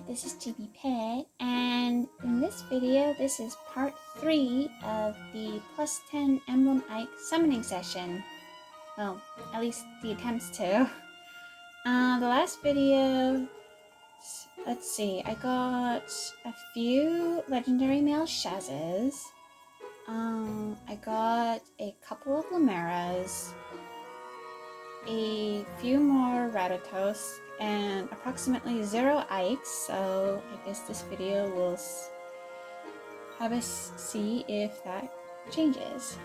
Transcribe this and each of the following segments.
this is GB Pet, and in this video, this is part 3 of the plus 10 Emblem Ike summoning session. Well, at least the attempts to. The last video, let's see, I got a few legendary male SHEZs. I got a couple of Limeras, a few more Ratatos, and approximately 0 Ikes, so I guess this video will have us see if that changes.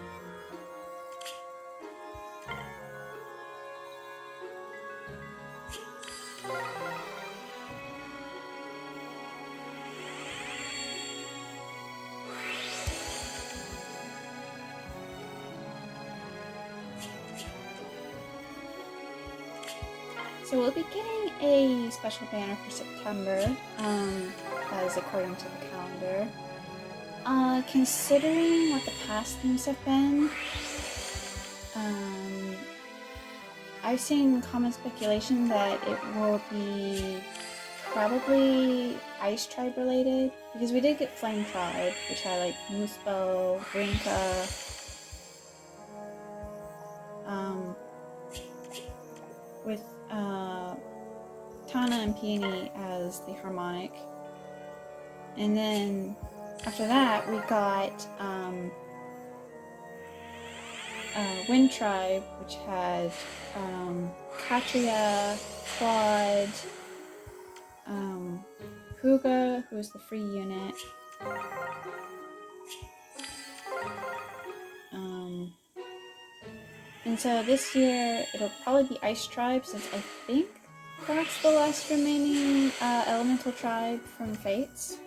So we'll be getting a special banner for September, as according to the calendar. Considering what the past themes have been, I've seen common speculation that it will be probably Ice Tribe related, because we did get Flame Tribe, which had like Muspel, Rinka, with Tana and Peony as the harmonic. And then after that we got Wind Tribe, which had Katria, Quad, Huga, who was the free unit, and so this year it'll probably be Ice Tribe, since I think that's the last remaining elemental tribe from Fates.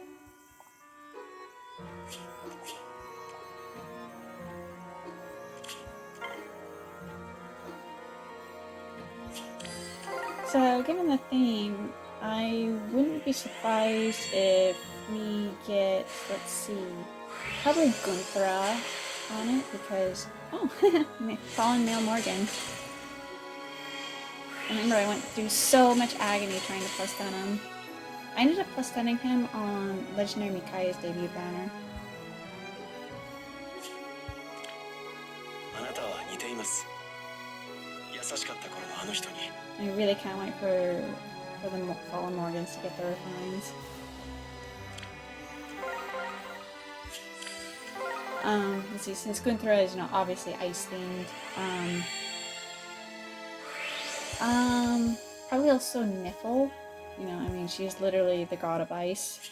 So given the theme, I wouldn't be surprised if we get, let's see, probably Gunthra on it, because, oh, Fallen Male Morgan. I remember I went through so much agony trying to plus stun him. I ended up plus stunning him on Legendary Mikaya's debut banner. I really can't wait for the Fallen Morgans to get their refines. Let's see, since Gunthra is, obviously ice themed, probably also Niffle. I mean, she's literally the god of ice.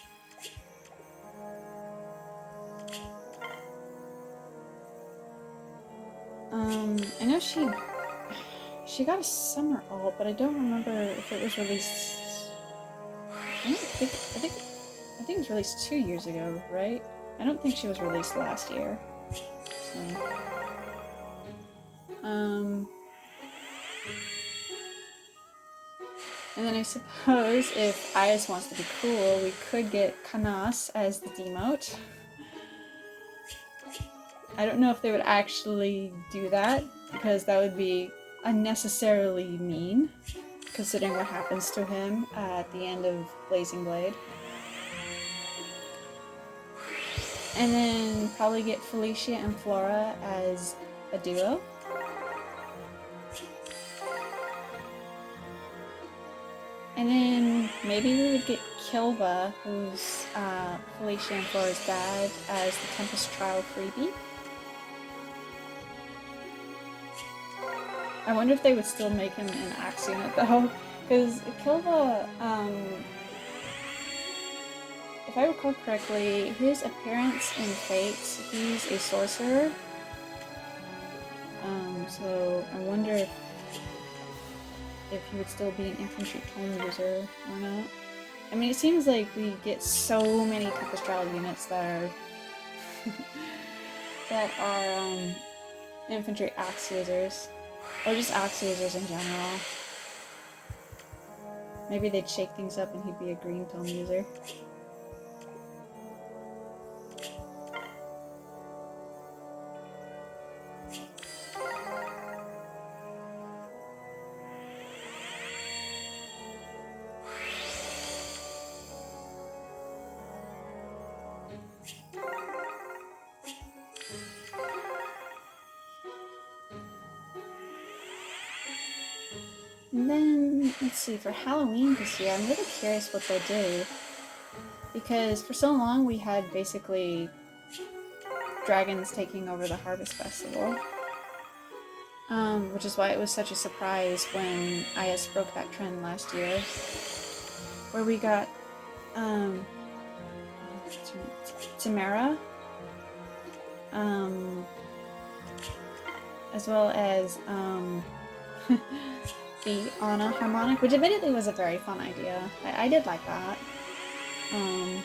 I know she got a summer alt, but I don't remember if it was released. I think it was released 2 years ago, right? I don't think she was released last year. So, and then I suppose if Iris wants to be cool, we could get Kanas as the demote. I don't know if they would actually do that, because that would be unnecessarily mean, considering what happens to him at the end of Blazing Blade. And then probably get Felicia and Flora as a duo. And then maybe we would get Kilva, who's Felicia and Flora's dad, as the Tempest Trial freebie. I wonder if they would still make him an Axe unit though, because Kilva, if I recall correctly, his appearance in Fates, he's a sorcerer. So I wonder if he would still be an infantry tome user or not. I mean, it seems like we get so many Tempest Trial units that are infantry axe users, or just axe users in general. Maybe they'd shake things up and he'd be a green tome user. And then, let's see, for Halloween this year, I'm really curious what they'll do. Because for so long we had basically dragons taking over the Harvest Festival. Which is why it was such a surprise when IS broke that trend last year. Where we got, Tamara, as well as, the Anna harmonic, which admittedly was a very fun idea. I did like that. And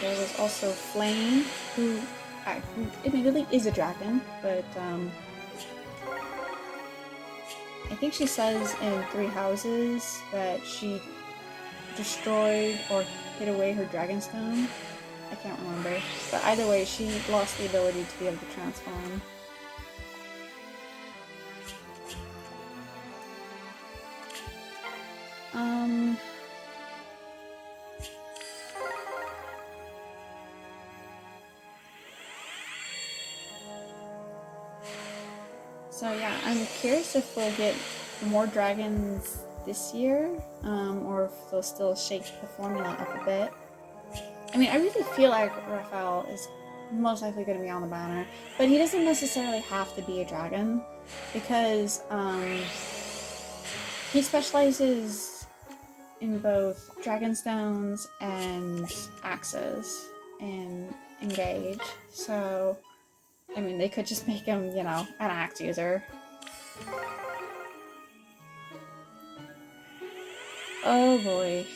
there was also Flame, who admittedly is a dragon, but I think she says in 3 houses that she destroyed or hid away her dragonstone. I can't remember. But either way, she lost the ability to be able to transform. So yeah, I'm curious if we'll get more dragons this year, or if they'll still shake the formula up a bit. I mean, I really feel like Raphael is most likely going to be on the banner, but he doesn't necessarily have to be a dragon, because he specializes in both dragonstones and axes and engage, so I mean, they could just make him, you know, an axe user. Oh boy.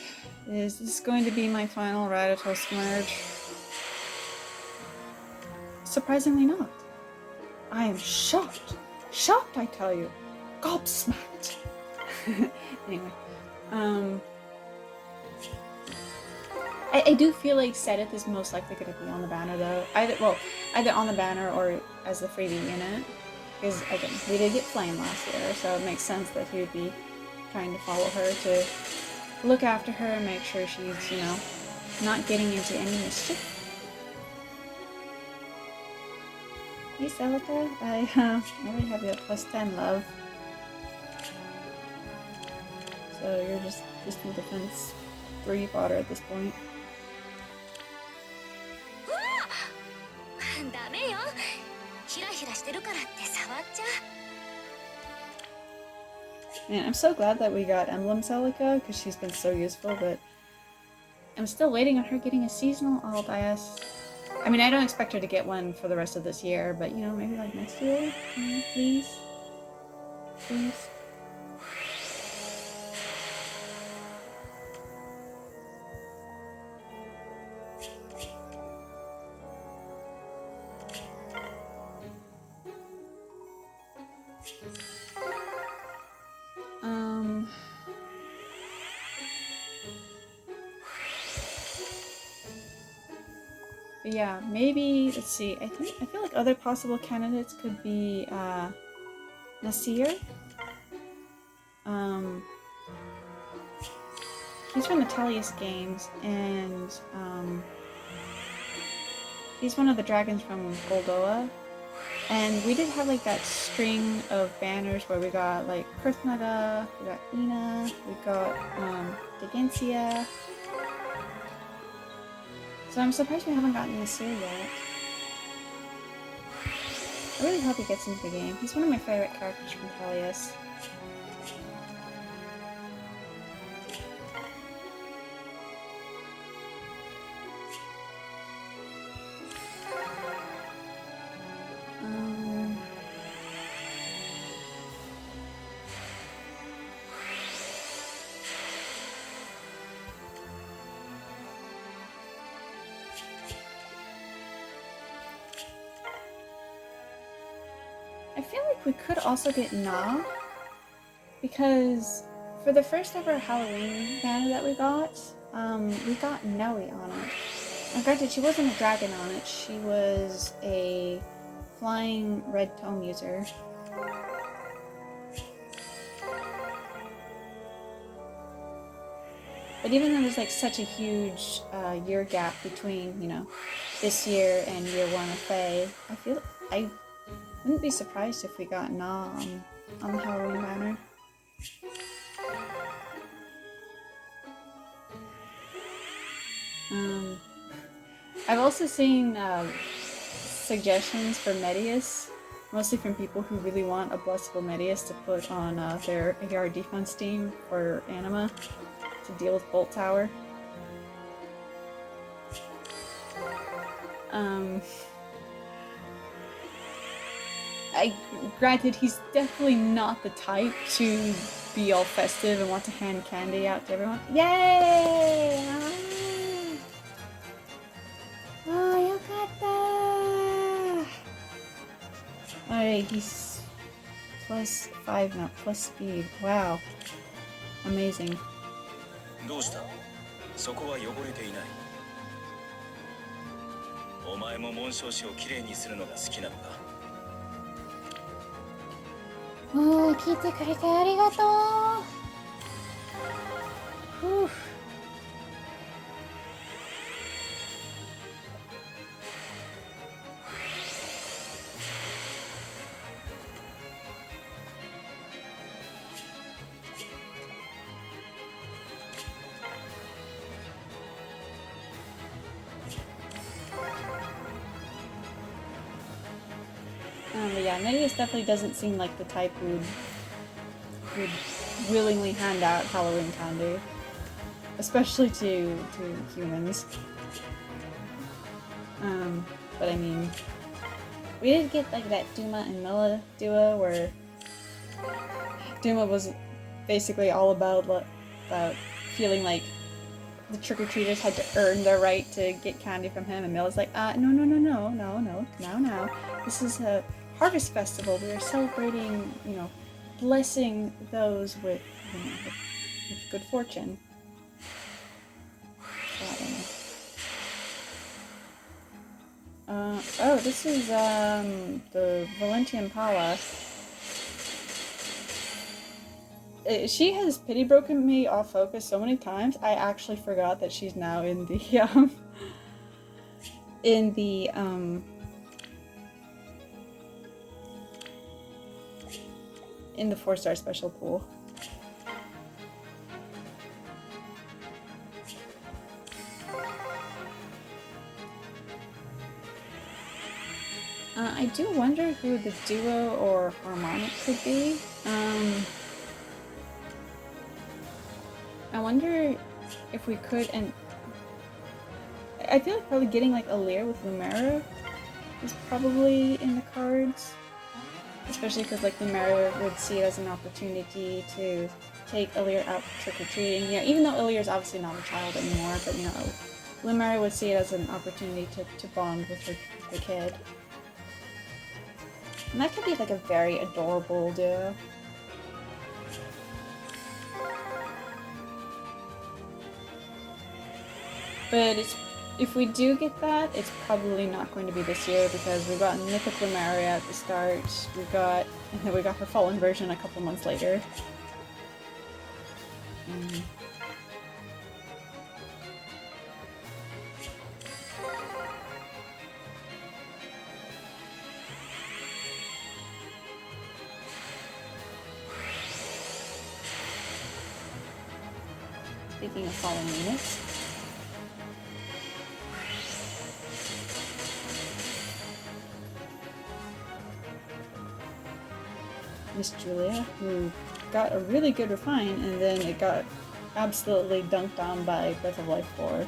Is this going to be my final Rathatos merge? Surprisingly not. I am shocked. Shocked, I tell you. Gobsmacked. Anyway. I do feel like Sedith is most likely going to be on the banner though. Either on the banner or as the freebie unit. Because again, we did get Flame last year, so it makes sense that he would be trying to follow her to look after her and make sure she's, you know, not getting into any mischief. Hey Celica, I already have you at +10, love. So you're just in defense 3 fodder at this point. Man, I'm so glad that we got Emblem Celica, because she's been so useful, but I'm still waiting on her getting a seasonal alt IS. I mean, I don't expect her to get one for the rest of this year, but you know, maybe like next year? Please? Please? Yeah, maybe, let's see, I feel like other possible candidates could be, Nasir. He's from the Tellius games, and, he's one of the dragons from Goldoa. And we did have, like, that string of banners where we got, like, Krithnaga, we got Ina, we got, Degentia. So I'm surprised we haven't gotten Nasir yet. I really hope he gets into the game. He's one of my favorite characters from Tellius. I feel like we could also get Na, because for the first ever Halloween banner that we got Nelly on it. And granted, she wasn't a dragon on it, she was a flying red tome user. But even though there's like such a huge year gap between, you know, this year and year 1 of Fae, I wouldn't be surprised if we got Na on the Halloween I've also seen suggestions for Medius, mostly from people who really want a blessable Medius to put on their AR defense team for Anima to deal with Bolt Tower. Granted, he's definitely not the type to be all festive and want to hand candy out to everyone. Yay! Oh, yokatta! Alright, he's plus 5 now, plus speed. Wow. Amazing. どうした? そこは汚れていない。お前も紋章師をきれいにするのが好きなのか? おー、聞いてくれてありがとう。ふう。But yeah, Medius definitely doesn't seem like the type who would willingly hand out Halloween candy, especially to humans. But I mean, we did get like that Duma and Mela duo where Duma was basically all about feeling like the trick-or-treaters had to earn their right to get candy from him, and Mela's like, no. This is a harvest festival. We are celebrating, blessing those with, with good fortune. So, I don't know. Oh, this is, the Valentian Pala. She has pity broken me off focus so many times, I actually forgot that she's now in the, in the 4-star special pool. I do wonder who the duo or harmonic could be. I wonder if we could, and I feel like probably getting like a Lear with Lumera is probably in the cards. Especially because like Lumera would see it as an opportunity to take Illyr out trick-or-treating. Even though Illyr is obviously not a child anymore, but Lumera would see it as an opportunity to bond with her kid. And that could be like a very adorable duo. But if we do get that, it's probably not going to be this year because we got Mythic Lumeria at the start, and then we got her Fallen version a couple months later. Speaking of Fallen units, Miss Julia, who got a really good refine, and then it got absolutely dunked on by Breath of Life 4.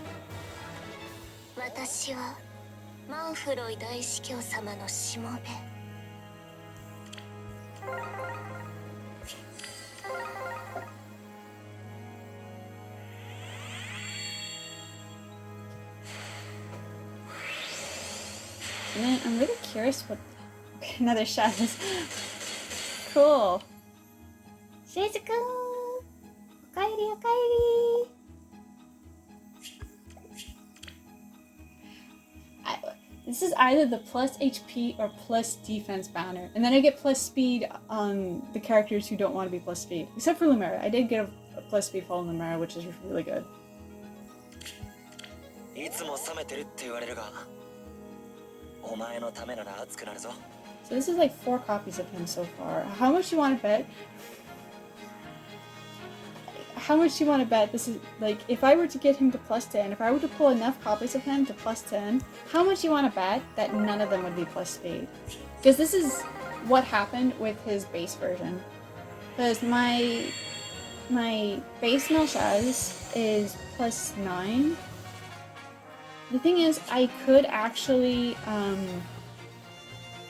And then I'm really curious what another SHEZ. Cool. SHEZ-kun! Okaeri, okaeri! This is either the plus HP or plus defense banner. And then I get plus speed on the characters who don't want to be plus speed. Except for Lumera. I did get a plus speed fall on Lumera, which is really good. So this is like 4 copies of him so far. How much do you want to bet? how much do you want to bet this is, like, if I were to get him to +10, if I were to pull enough copies of him to +10, how much do you want to bet that none of them would be plus speed? Because this is what happened with his base version. Because my base SHEZ is +9. The thing is, I could actually,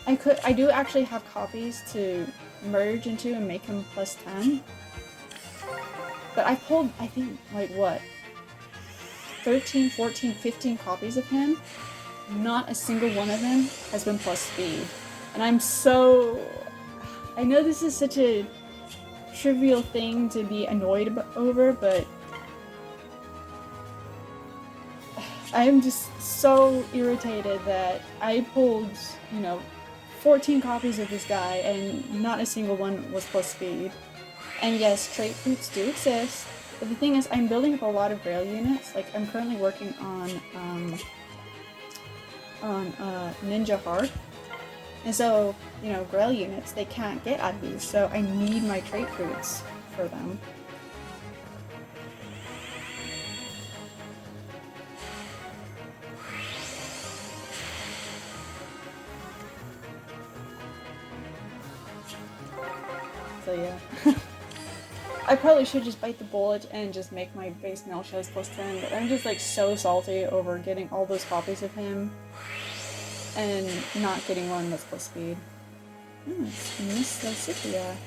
I do actually have copies to merge into and make him +10. But I pulled, I think, like, what? 13, 14, 15 copies of him. Not a single one of them has been plus speed. And I'm so... I know this is such a trivial thing to be annoyed over, but I'm just so irritated that I pulled, you know, 14 copies of this guy and not a single one was plus speed. And yes, trait fruits do exist, but the thing is, I'm building up a lot of Grail units. Like, I'm currently working on Ninja Heart. And so, you know, Grail units, they can't get out of these, so I need my trait fruits for them. So yeah. I probably should just bite the bullet and just make my base SHEZ +10, but I'm just like so salty over getting all those copies of him and not getting one that's plus speed. Oh, it's Miss Lysithia.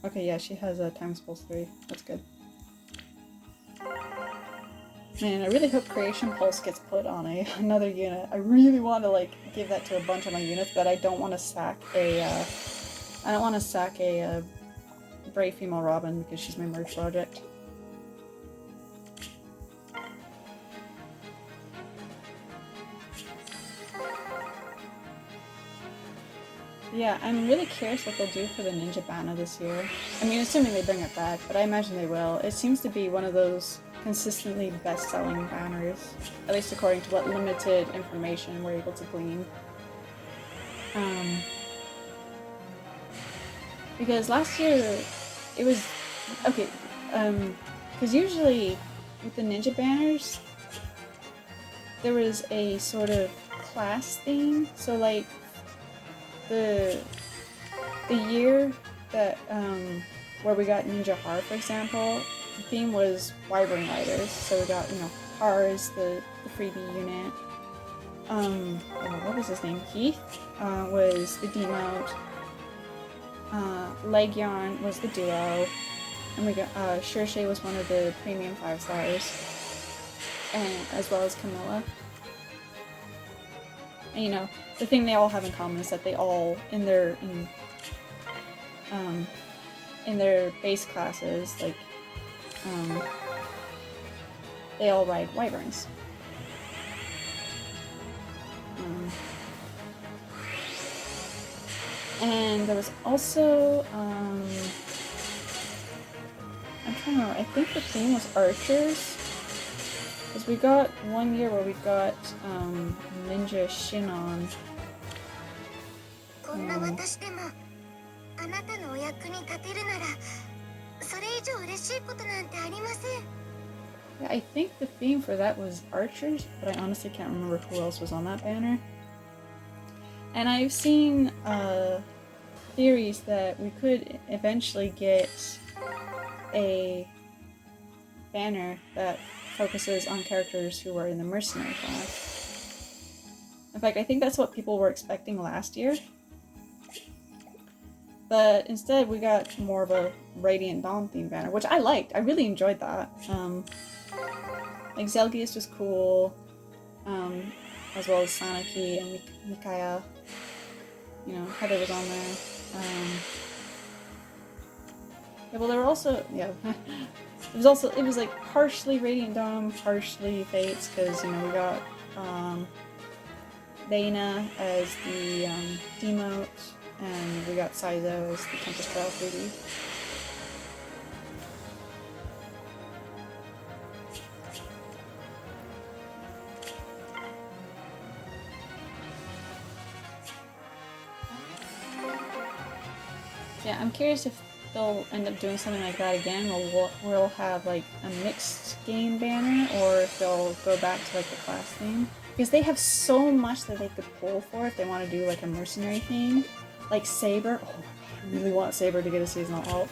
Okay, yeah, she has a times pulse 3. That's good. Man, I really hope Creation Pulse gets put on another unit. I really want to, like, give that to a bunch of my units, but I don't want to sack a, Brave Female Robin because she's my merge project. Yeah, I'm really curious what they'll do for the Ninja banner this year. I mean, assuming they bring it back, but I imagine they will. It seems to be one of those consistently best-selling banners, at least according to what limited information we're able to glean. Because last year, it was... Okay, because usually with the Ninja banners, there was a sort of class theme, so like, the year that, where we got Ninja Har, for example, the theme was Wyvern Riders, so we got, you know, Har is the freebie unit, what was his name, Heath, was the demount, Leghorn was the duo, and we got, Shershay was one of the premium 5-stars, and as well as Camilla. And, you know, the thing they all have in common is that they all, in their base classes, like, they all ride wyverns. And there was also, I'm trying to remember, I think the theme was archers. Because we got one year where we got Ninja Shinon. Yeah, I think the theme for that was archers, but I honestly can't remember who else was on that banner. And I've seen theories that we could eventually get a banner that focuses on characters who are in the mercenary class. In fact, I think that's what people were expecting last year. But instead, we got more of a Radiant Dawn themed banner, which I liked. I really enjoyed that. Like, Zelgius was cool, as well as Sanaki and Mikaya. You know, Heather was on there. Yeah, well, there were also, yeah. It was like partially Radiant Dawn, partially Fates, because, you know, we got Dana as the demote, and we got Saizo as the Tempest Trial 3D. curious if they'll end up doing something like that again, where we'll have like a mixed game banner, or if they'll go back to like the class theme. Because they have so much that they could pull for if they want to do like a mercenary theme. Like Saber. Oh, I really want Saber to get a seasonal alt.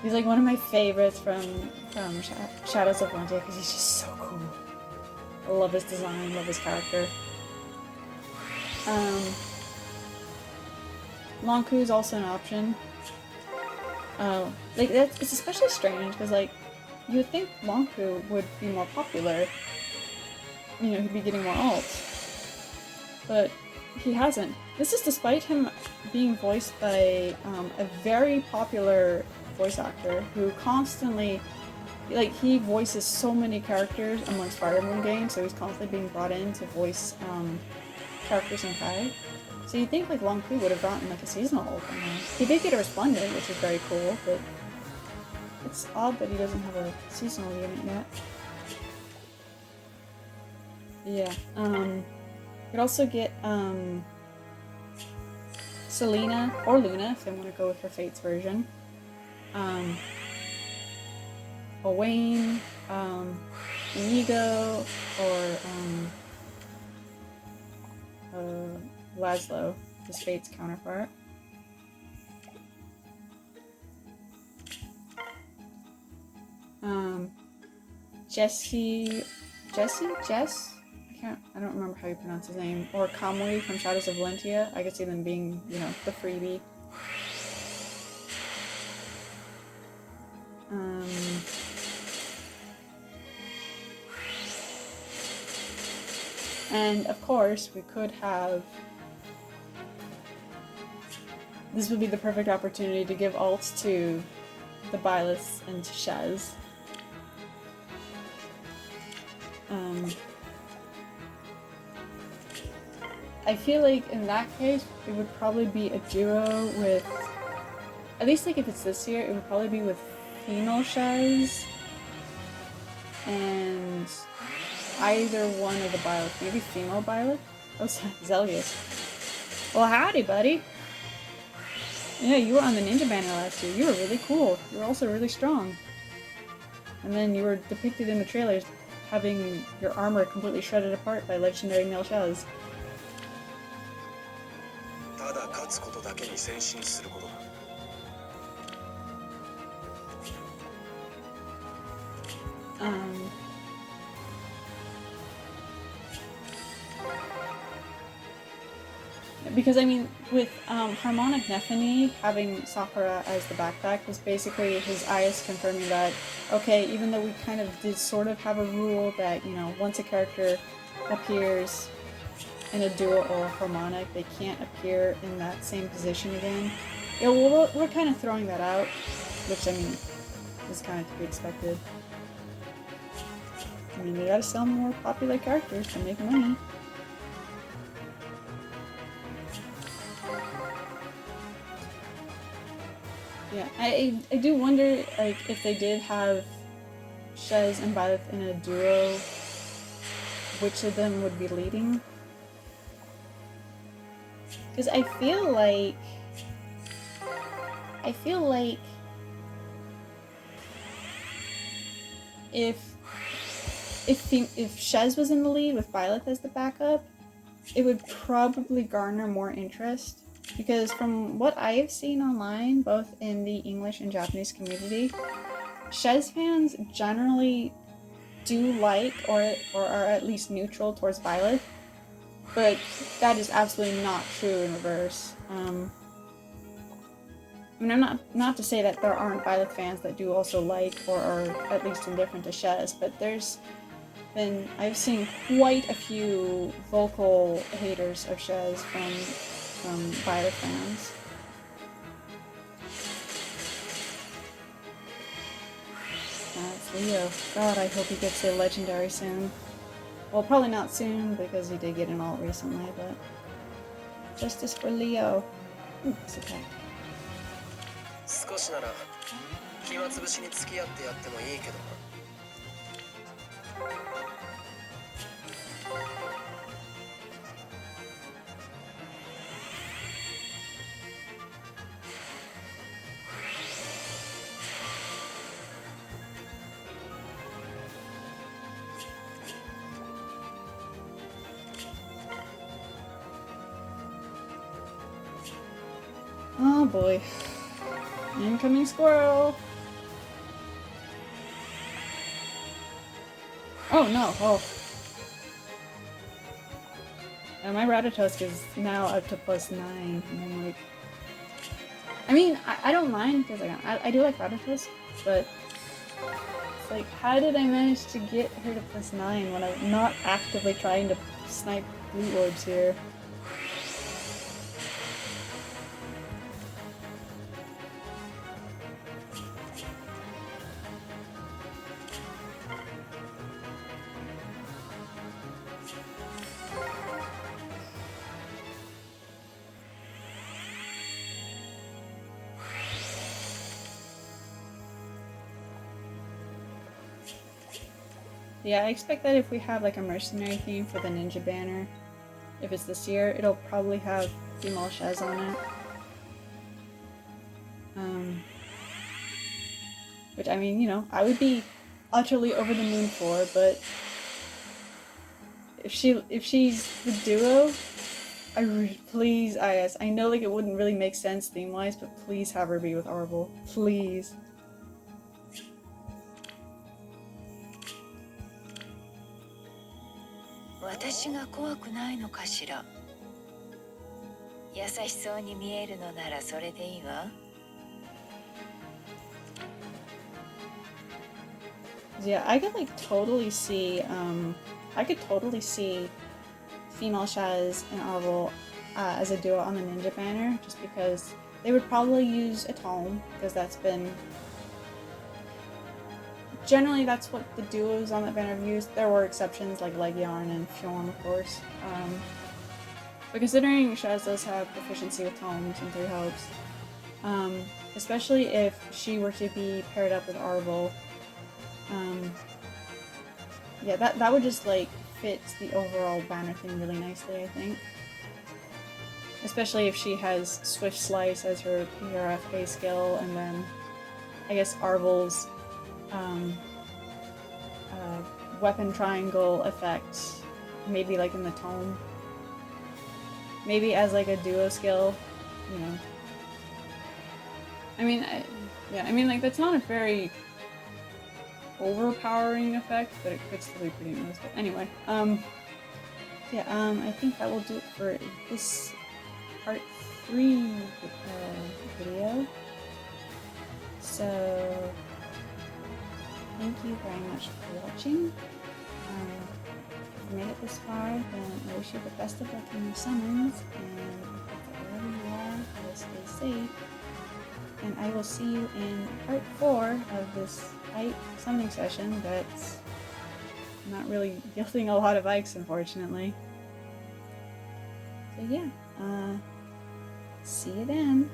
He's like one of my favorites from Shadows of Valentia because he's just so cool. I love his design, love his character. Lonku is also an option. Like it's especially strange because like you would think Lonku would be more popular. You know, he'd be getting more alts, but he hasn't. This is despite him being voiced by a very popular voice actor who constantly, like, he voices so many characters amongst Fire Emblem games, so he's constantly being brought in to voice characters in Kai. So you'd think like Lonku would have gotten like a seasonal ult from him. He did get a Resplendent, which is very cool, but it's odd that he doesn't have a seasonal unit yet. Yeah, you could also get Selena or Luna if they want to go with her Fates version. Owain, Inigo, or Laszlo, his Fates counterpart. Jess? I don't remember how you pronounce his name. Or Kamui from Shadows of Valentia. I could see them being, you know, the freebie. And of course, we could have... This would be the perfect opportunity to give alts to the Byleths and to SHEZ. I feel like in that case, it would probably be a duo with... At least like if it's this year, it would probably be with female SHEZ and either one of the Byleths. Maybe female Byleth? Oh, Zelius. Well, howdy, buddy. Yeah, you were on the Ninja Banner last year. You were really cool. You were also really strong. And then you were depicted in the trailers having your armor completely shredded apart by legendary male SHEZ. Because, I mean, with Harmonic Nephany having Sakura as the backpack was basically his eyes confirming that, okay, even though we kind of did sort of have a rule that, you know, once a character appears in a duo or harmonic, they can't appear in that same position again. Yeah, well, we're kind of throwing that out, which, I mean, is kind of to be expected. I mean, they gotta sell more popular characters to make money. Yeah, I do wonder, like, if they did have SHEZ and Byleth in a duo, which of them would be leading? Because I feel like if SHEZ was in the lead with Byleth as the backup, it would probably garner more interest. Because from what I have seen online, both in the English and Japanese community, SHEZ fans generally do like or are at least neutral towards Byleth, but that is absolutely not true in reverse. I mean, I'm not to say that there aren't Byleth fans that do also like or are at least indifferent to SHEZ, but I've seen quite a few vocal haters of SHEZ from Byleth fans. That's Leo. God, I hope he gets a legendary soon. Well, probably not soon because he did get an alt recently, but justice for Leo. Ooh, it's okay. 少しなら暇つぶしに付き合ってやってもいいけどな。Oh boy. Incoming squirrel! Oh no, oh. And my Ratatosk is now up to +9, and I'm like... I mean, I don't mind, because I do like Ratatosk, but... It's like, how did I manage to get her to +9 when I'm not actively trying to snipe blue orbs here? Yeah, I expect that if we have like a mercenary theme for the ninja banner, if it's this year, it'll probably have female SHEZ on it. Which, I mean, you know, I would be utterly over the moon for, but if she's the duo, please, yes, I know like it wouldn't really make sense theme-wise, but please have her be with Arbol. Please. 私が怖くないのかしら。優しそうに見えるのならそれでいいわ。Yeah, I could like totally see, I could totally see female SHEZ and Arbol as a duo on the ninja banner, just because they would probably use a tome, because that's been... Generally, that's what the duos on that banner have used. There were exceptions like Legion and Fjorm, of course. But considering SHEZ does have proficiency with tomes and 3 hopes, especially if she were to be paired up with Arbol, yeah, that would just like fit the overall banner thing really nicely, I think. Especially if she has Swift Slice as her PRFK skill, and then I guess Arbol's weapon triangle effect, maybe like in the tome. Maybe as like a duo skill, you know. I mean, I mean like that's not a very overpowering effect, but it could still be pretty noticeable. Anyway, yeah, I think that will do it for this part 3 video. So, thank you very much for watching. If you made it this far, then I wish you the best of luck in your summons, and wherever you are, I will stay safe. And I will see you in part 4 of this Ike summoning session that's not really yielding a lot of Ikes, unfortunately. So yeah, see you then.